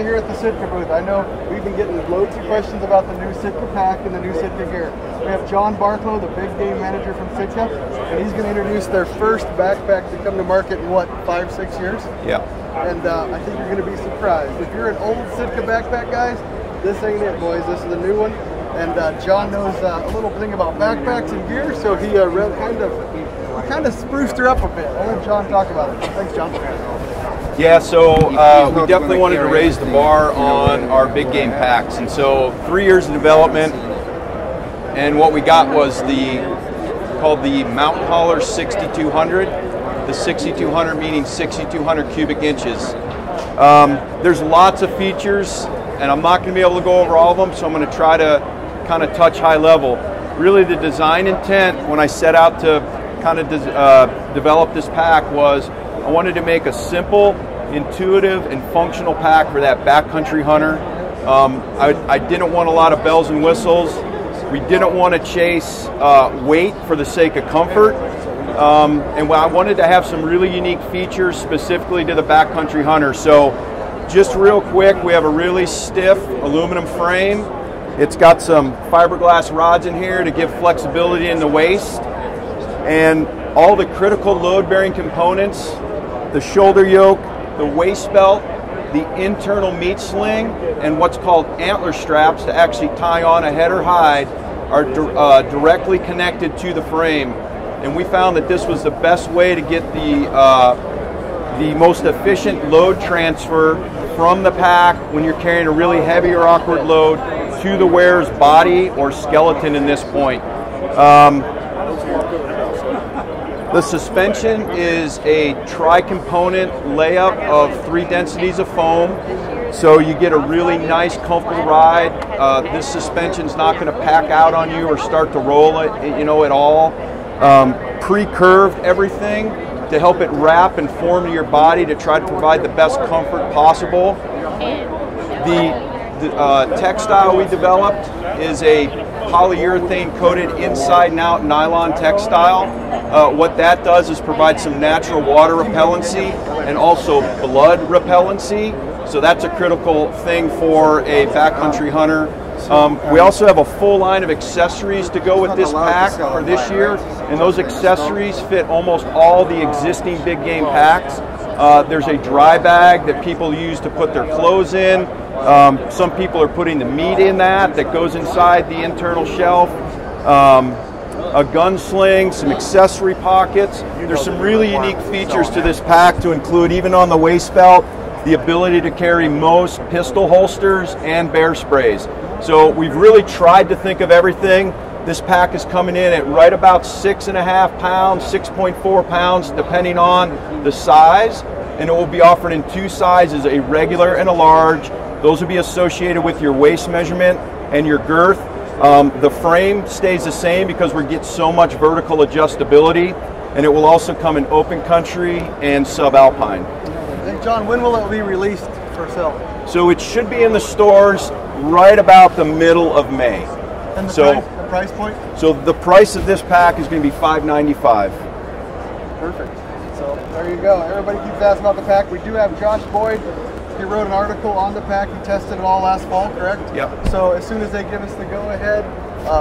especially here at the Sitka booth. I know we've been getting loads of questions about the new Sitka pack and the new Sitka Gear. We have John Barklow, the big game manager from Sitka, and he's going to introduce their first backpack to come to market in what, 5-6 years? Yeah. And I think you're going to be surprised. If you're an old Sitka backpack, guys, this ain't it, boys. This is the new one. And John knows a little thing about backpacks and gear, so he kind of spruced her up a bit. I'll let John talk about it. Thanks, John. Yeah, so we definitely wanted to raise the bar on our big game packs. And so 3 years of development, and what we got was called the Mountain Hauler 6200. The 6200 meaning 6200 cubic inches. There's lots of features, and I'm not going to be able to go over all of them, so I'm going to try to kind of touch high level. Really, the design intent when I set out to kind of develop this pack was I wanted to make a simple, intuitive, and functional pack for that backcountry hunter. I didn't want a lot of bells and whistles. We didn't want to chase weight for the sake of comfort. And I wanted to have some really unique features specifically to the backcountry hunter. So just real quick, we have a really stiff aluminum frame. It's got some fiberglass rods in here to give flexibility in the waist. And all the critical load-bearing components, the shoulder yoke, the waist belt, the internal meat sling, and what's called antler straps to actually tie on a head or hide are directly connected to the frame. And we found that this was the best way to get the most efficient load transfer from the pack when you're carrying a really heavy or awkward load to the wearer's body or skeleton in this point. The suspension is a tri-component layup of 3 densities of foam, so you get a really nice, comfortable ride. This suspension's not going to pack out on you or start to roll it, at all. Pre-curved everything to help it wrap and form to your body to try to provide the best comfort possible. The textile we developed is a polyurethane coated inside and out nylon textile. What that does is provide some natural water repellency and also blood repellency. So that's a critical thing for a backcountry hunter. We also have a full line of accessories to go with this pack for this year, and those accessories fit almost all the existing big game packs. There's a dry bag that people use to put their clothes in. Some people are putting the meat in that goes inside the internal shelf. A gun sling, some accessory pockets. There's some really unique features to this pack to include, even on the waist belt, the ability to carry most pistol holsters and bear sprays. So we've really tried to think of everything. This pack is coming in at right about 6.5 pounds, 6.4 pounds, depending on the size. And it will be offered in 2 sizes, a regular and a large. Those will be associated with your waist measurement and your girth. The frame stays the same because we get so much vertical adjustability, and it will also come in open country and subalpine. And John, when will it be released for sale? So it should be in the stores right about the middle of May. And the price point? So the price of this pack is going to be $5.95. Perfect. So there you go. Everybody keeps asking about the pack. We do have Josh Boyd. He wrote an article on the pack. He tested it all last fall, correct? Yep. So as soon as they give us the go-ahead,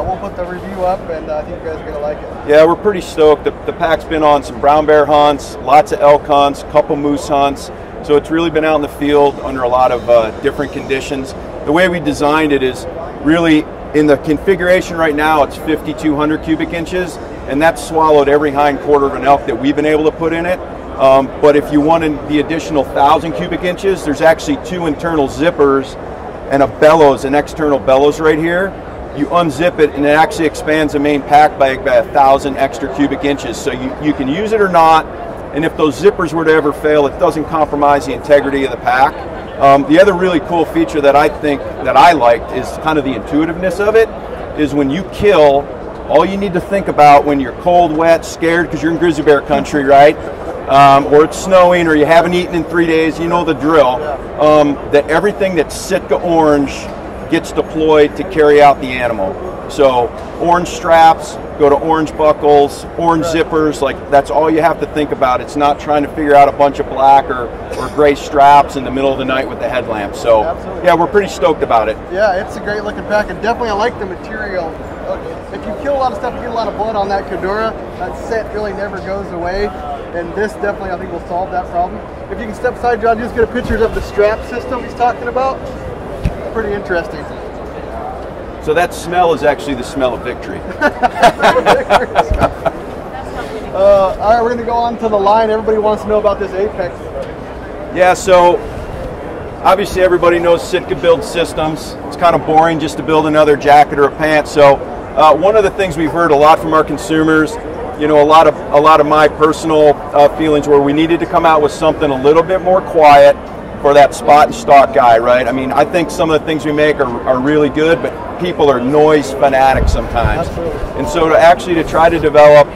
we'll put the review up, and I think you guys are going to like it. Yeah, we're pretty stoked. The pack's been on some brown bear hunts, lots of elk hunts, a couple moose hunts. So it's really been out in the field under a lot of different conditions. The way we designed it is really, in the configuration right now, it's 5,200 cubic inches, and that's swallowed every hind quarter of an elk that we've been able to put in it. But if you wanted the additional 1,000 cubic inches, there's actually 2 internal zippers and a bellows, an external bellows right here. You unzip it and it actually expands the main pack by 1,000 extra cubic inches. So you can use it or not, and if those zippers were to ever fail, it doesn't compromise the integrity of the pack. The other really cool feature that I think that I liked is kind of the intuitiveness of it, is when you kill, all you need to think about when you're cold, wet, scared, because you're in grizzly bear country, right? Or it's snowing, or you haven't eaten in 3 days, you know the drill, that everything that's Sitka orange gets deployed to carry out the animal. So orange straps, go to orange buckles, orange zippers. Like, that's all you have to think about. It's not trying to figure out a bunch of black or gray straps in the middle of the night with the headlamp. So yeah, we're pretty stoked about it. Yeah, it's a great looking pack, and definitely I like the material. If you kill a lot of stuff, you get a lot of blood on that Kedura, that scent really never goes away. And this definitely, I think, will solve that problem. If you can step aside, John, just get a pictures of the strap system he's talking about. Pretty interesting. So that smell is actually the smell of victory. All right, we're going to go on to the line. Everybody wants to know about this Apex. Yeah, so obviously everybody knows Sitka builds systems. It's kind of boring just to build another jacket or a pant. So one of the things we've heard a lot from our consumers, you know, a lot of my personal feelings were we needed to come out with something a little bit more quiet for that spot and stock guy, right? I mean, I think some of the things we make are really good, but people are noise fanatics sometimes. Absolutely. And so to try to develop,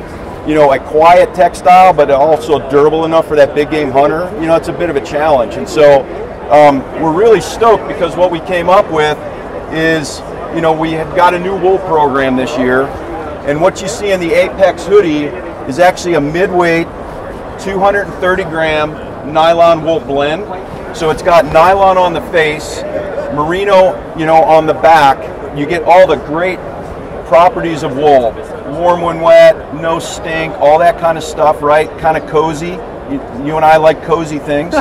you know, a quiet textile, but also durable enough for that big game hunter, you know, it's a bit of a challenge. And so we're really stoked because what we came up with is, you know, we have got a new wool program this year, and what you see in the Apex hoodie is actually a midweight 230 gram nylon wool blend. So it's got nylon on the face, merino, you know, on the back. You get all the great properties of wool. Warm when wet, no stink, all that kind of stuff, right? Kind of cozy. You and I like cozy things.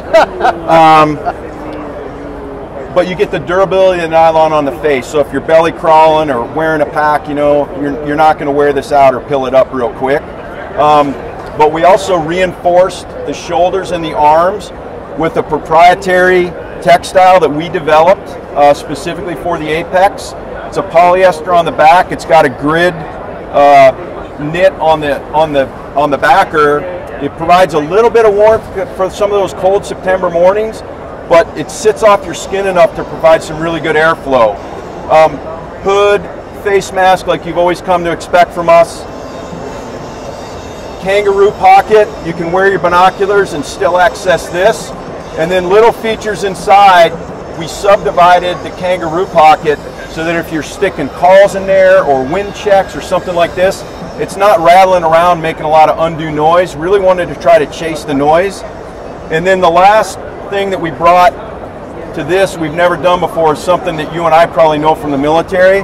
But you get the durability of the nylon on the face. So if you're belly crawling or wearing a pack, you know, you're not going to wear this out or pill it up real quick. But we also reinforced the shoulders and the arms with a proprietary textile that we developed specifically for the Apex. It's a polyester on the back. It's got a grid knit on the backer. It provides a little bit of warmth for some of those cold September mornings, but it sits off your skin enough to provide some really good airflow. Hood, face mask like you've always come to expect from us. Kangaroo Pocket, you can wear your binoculars and still access this. And then little features inside, we subdivided the Kangaroo Pocket so that if you're sticking calls in there or wind checks or something like this, it's not rattling around making a lot of undue noise. Really wanted to try to chase the noise. And then the last thing that we brought to this we've never done before is something that you and I probably know from the military,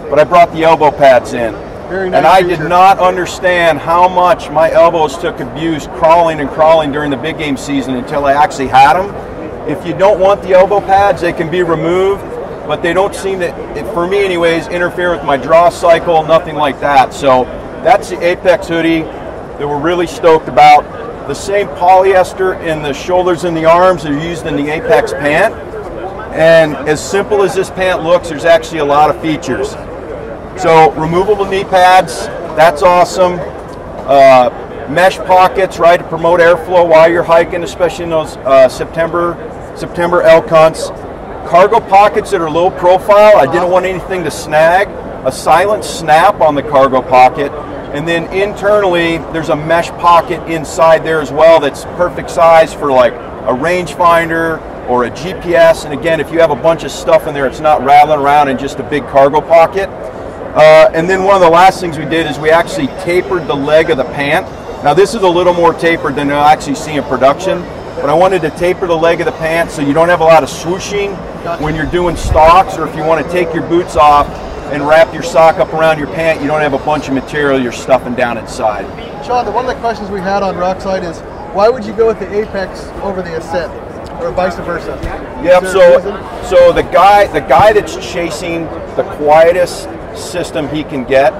but I brought the elbow pads in. Very nice and I feature. did not understand how much my elbows took abuse crawling during the big game season until I actually had them. If you don't want the elbow pads, they can be removed, but they don't seem to, for me anyways, interfere with my draw cycle, nothing like that. So that's the Apex hoodie that we're really stoked about. The same polyester in the shoulders and the arms are used in the Apex pant. And as simple as this pant looks, there's actually a lot of features. So removable knee pads, that's awesome. Mesh pockets, right, to promote airflow while you're hiking, especially in those September elk hunts. Cargo pockets that are low profile. I didn't want anything to snag. A silent snap on the cargo pocket. And then internally, there's a mesh pocket inside there as well that's perfect size for like a rangefinder or a GPS. And again, if you have a bunch of stuff in there, it's not rattling around in just a big cargo pocket. And then one of the last things we did is we actually tapered the leg of the pant. Now this is a little more tapered than you'll actually see in production, but I wanted to taper the leg of the pant so you don't have a lot of swooshing when you're doing stalks, or if you want to take your boots off and wrap your sock up around your pant, you don't have a bunch of material you're stuffing down inside. Sean, one of the questions we had on Rokslide is, why would you go with the Apex over the Ascent, or vice versa? Yep. So the guy that's chasing the quietest system he can get,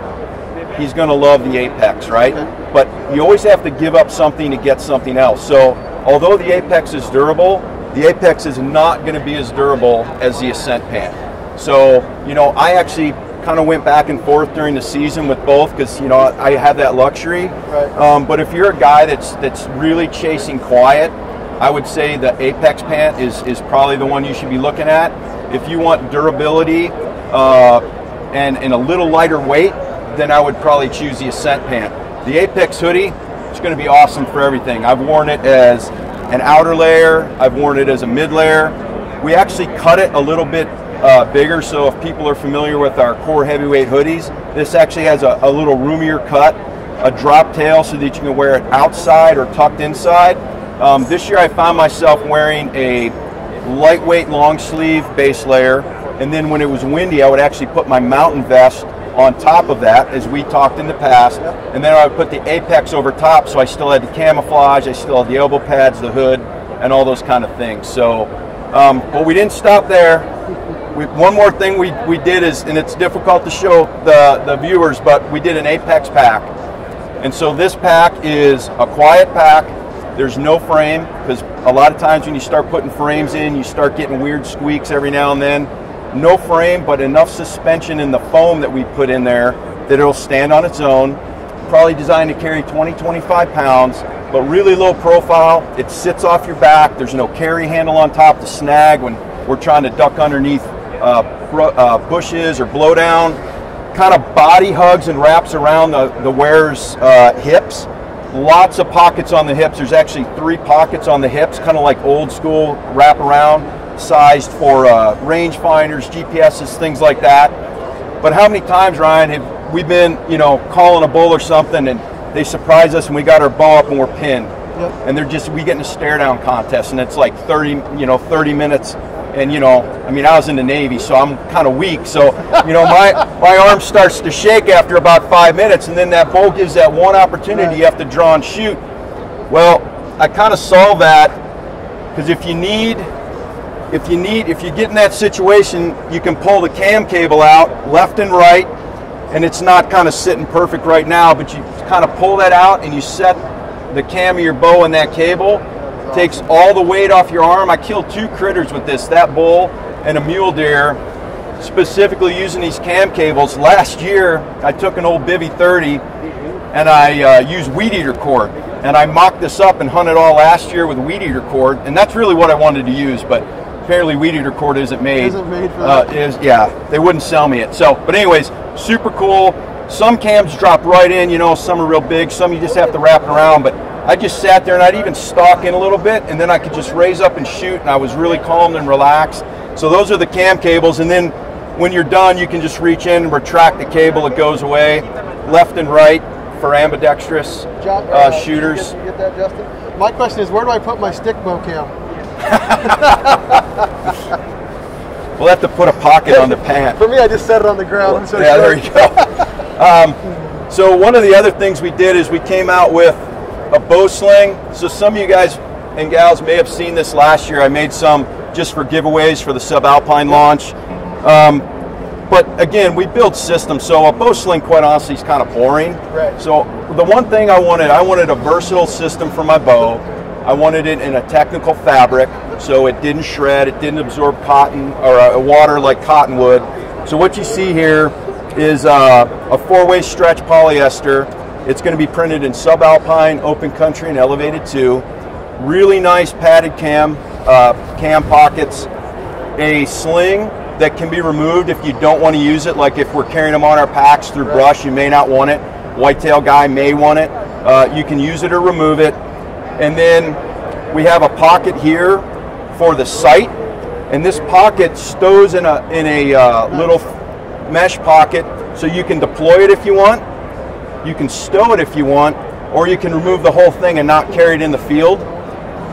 he's going to love the Apex, right? Okay. But you always have to give up something to get something else. So although the Apex is durable, the Apex is not going to be as durable as the Ascent pant. So, you know, I actually kind of went back and forth during the season with both because, you know, I have that luxury. Right. But if you're a guy that's really chasing quiet, I would say the Apex pant is probably the one you should be looking at. If you want durability and a little lighter weight, then I would probably choose the Ascent pant. The Apex hoodie, it's going to be awesome for everything. I've worn it as an outer layer. I've worn it as a mid layer. We actually cut it a little bit bigger, so if people are familiar with our core heavyweight hoodies, This actually has a little roomier cut, a drop tail so that you can wear it outside or tucked inside. This year I found myself wearing a lightweight long sleeve base layer, and then when it was windy I would actually put my mountain vest on top of that, as we talked in the past, and then I would put the Apex over top, so I still had the camouflage, I still had the elbow pads, the hood, and all those kind of things. So, but we didn't stop there. One more thing we did is, and it's difficult to show the viewers, but we did an Apex pack. And so this pack is a quiet pack. There's no frame, because a lot of times when you start putting frames in, you start getting weird squeaks every now and then. No frame, but enough suspension in the foam that we put in there that it'll stand on its own. Probably designed to carry 20-25 pounds, but really low profile. It sits off your back. There's no carry handle on top to snag when we're trying to duck underneath bushes or blow down. Kind of body hugs and wraps around the wearer's hips. Lots of pockets on the hips. There's actually 3 pockets on the hips, kind of like old school wrap around, sized for range finders, GPSs, things like that. But how many times, Ryan, have we been, calling a bull or something, and they surprise us and we got our bow up and we're pinned? Yep. And we get in a stare down contest, and it's like 30 minutes. And I was in the Navy, so I'm kind of weak. So, my arm starts to shake after about 5 minutes, and then that bull gives that one opportunity you have to draw and shoot. Well, I kind of solve that, because if you get in that situation, you can pull the cam cable out left and right, and it's not kind of sitting perfect right now, but you kind of pull that out and you set the cam of your bow in that cable. Takes all the weight off your arm. I killed 2 critters with this, that bull and a mule deer, specifically using these cam cables. Last year, I took an old Bivy 30 and I used weed eater cord, and I mocked this up and hunted all last year with weed eater cord, and that's really what I wanted to use, but apparently weed eater cord isn't made. Isn't made for that? Yeah, they wouldn't sell me it. So, but anyways, super cool. Some cams drop right in, some are real big, some you just have to wrap it around, but I just sat there and I'd even stalk in a little bit, and then I could just raise up and shoot, and I was really calm and relaxed. So those are the cam cables, and then when you're done, you can just reach in and retract the cable. It goes away, left and right for ambidextrous shooters. You get that, Justin? My question is, where do I put my stick bow cam? We'll have to put a pocket on the pant. For me, I just set it on the ground. Yeah, there you go. So one of the other things we did is we came out with a bow sling. So some of you guys and gals may have seen this last year. I made some just for giveaways for the subalpine launch. But again, we build systems, so a bow sling, quite honestly, is kind of boring. Right. So the one thing I wanted a versatile system for my bow. I wanted it in a technical fabric, so it didn't shred, it didn't absorb cotton or water like cottonwood. So what you see here is a 4-way stretch polyester. It's going to be printed in subalpine, open country, and elevated 2. Really nice padded cam pockets. A sling that can be removed if you don't want to use it, like if we're carrying them on our packs through brush, you may not want it. Whitetail guy may want it. You can use it or remove it. And then we have a pocket here for the sight, and this pocket stows in a little mesh pocket, so you can deploy it if you want, you can stow it if you want, or you can remove the whole thing and not carry it in the field.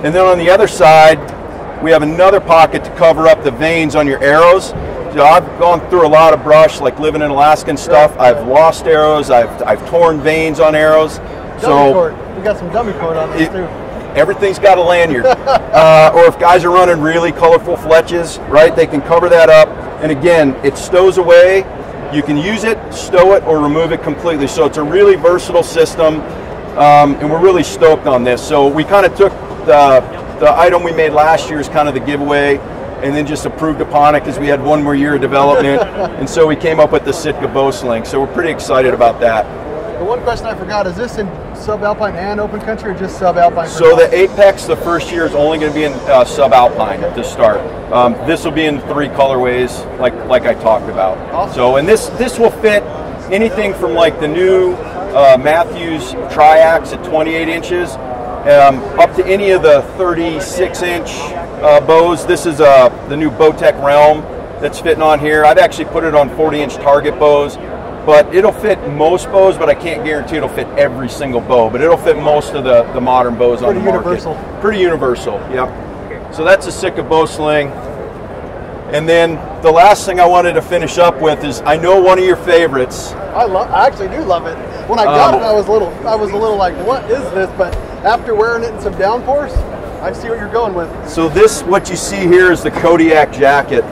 And then on the other side, we have another pocket to cover up the veins on your arrows. So I've gone through a lot of brush, like living in Alaska and stuff. I've lost arrows. I've torn veins on arrows. Dummy cord. We got some dummy cord on this too. Everything's got a lanyard. Or if guys are running really colorful fletches, right, they can cover that up. And again, it stows away. You can use it, stow it, or remove it completely. So it's a really versatile system, and we're really stoked on this. So we kind of took the item we made last year as kind of the giveaway, and then just improved upon it because we had one more year of development. And so we came up with the Sitka bow sling. So we're pretty excited about that. The one question I forgot, is this in subalpine and open country, or just subalpine? So the Apex, the first year, is only going to be in subalpine to start. This will be in 3 colorways, like I talked about. Awesome. So, and this will fit anything from like the new Matthews Triax at 28 inches up to any of the 36-inch bows. This is the new Bowtech Realm that's fitting on here. I've actually put it on 40-inch target bows. but it'll fit most bows, but I can't guarantee it'll fit every single bow, but it'll fit most of the modern bows on the market. Pretty universal. Pretty universal, yep. So that's a Sitka bow sling. And then the last thing I wanted to finish up with is, I know one of your favorites. I actually do love it. When I got it, I was a little like, what is this? But after wearing it in some downforce, I see what you're going with. So this, what you see here, is the Kodiak Jacket.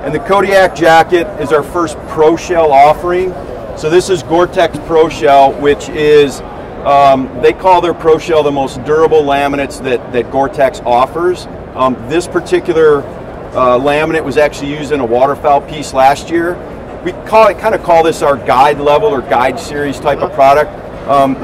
And the Kodiak Jacket is our first Pro Shell offering. So this is Gore-Tex Pro Shell, which is, they call their Pro Shell the most durable laminates that Gore-Tex offers. This particular laminate was actually used in a waterfowl piece last year. We kind of call this our guide level or guide series type of product.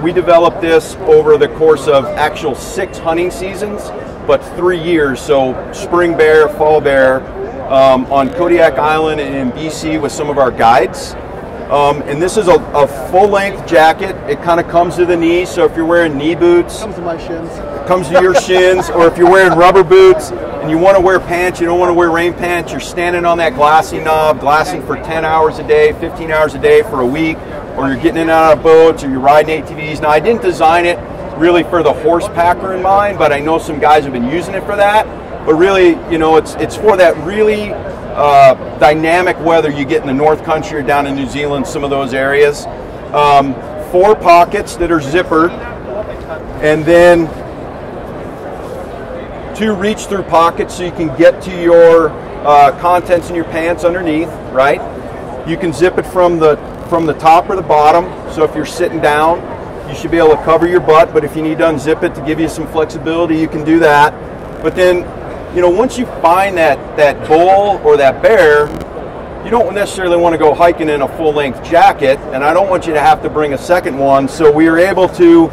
We developed this over the course of actual 6 hunting seasons, but 3 years. So spring bear, fall bear, on Kodiak Island and in BC with some of our guides. And this is a full-length jacket. It kind of comes to the knees, so if you're wearing knee boots, comes to my shins. It comes to your shins, or if you're wearing rubber boots and you want to wear pants, you don't want to wear rain pants, you're standing on that glassing knob, glassing for 10 hours a day, 15 hours a day for a week, or you're getting in and out of boats, or you're riding ATVs. Now, I didn't design it really for the horse packer in mind, but I know some guys have been using it for that. But really, you know, it's for that really dynamic weather you get in the North Country or down in New Zealand, some of those areas. 4 pockets that are zippered, and then 2 reach-through pockets so you can get to your contents in your pants underneath, right? You can zip it from the top or the bottom, so if you're sitting down, you should be able to cover your butt, but if you need to unzip it to give you some flexibility, you can do that. But then, you know, once you find that bull or that bear, you don't necessarily want to go hiking in a full-length jacket, and I don't want you to have to bring a second one, so we were able to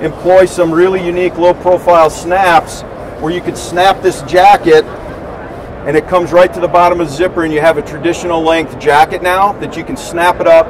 employ some really unique low-profile snaps where you could snap this jacket and it comes right to the bottom of the zipper, and you have a traditional length jacket now that you can snap it up,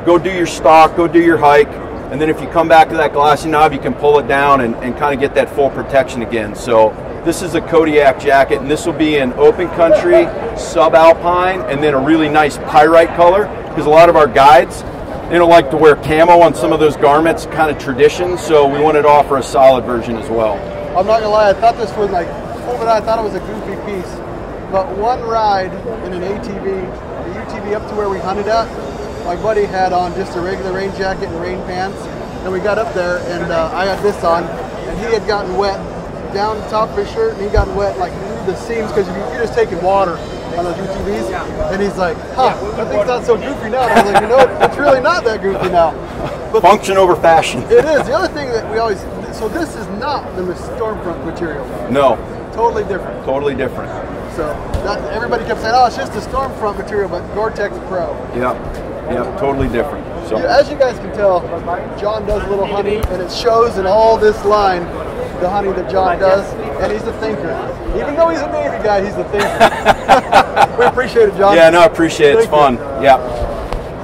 go do your stalk, go do your hike, and then if you come back to that glassy knob, you can pull it down and kind of get that full protection again. So this is a Kodiak jacket, and this will be in open country, subalpine, and then a really nice pyrite color, because a lot of our guides, they don't like to wear camo on some of those garments, kind of tradition, so we wanted to offer a solid version as well. I'm not gonna lie, I thought this was like, I thought it was a goofy piece, but one ride in an ATV, the UTV up to where we hunted at, my buddy had on just a regular rain jacket and rain pants, and we got up there, and I had this on, and he had gotten wet down the top of his shirt, and he got wet like through the seams, because you're just taking water on those UTVs, and he's like, huh, I think it's not so goofy now. And I was like, you know, it's really not that goofy now. But function over fashion. It is. The other thing that we always, so this is not the Stormfront material. No. Totally different. Totally different. So everybody kept saying, oh, it's just the Stormfront material, but Gore-Tex Pro. Yep, totally different. So as you guys can tell, John does a little hunting, and it shows in all this line the hunting that John does, and he's a thinker. Even though he's a Navy guy, he's a thinker. We appreciate it, John. Yeah, no, I appreciate it. It's fun. Yeah.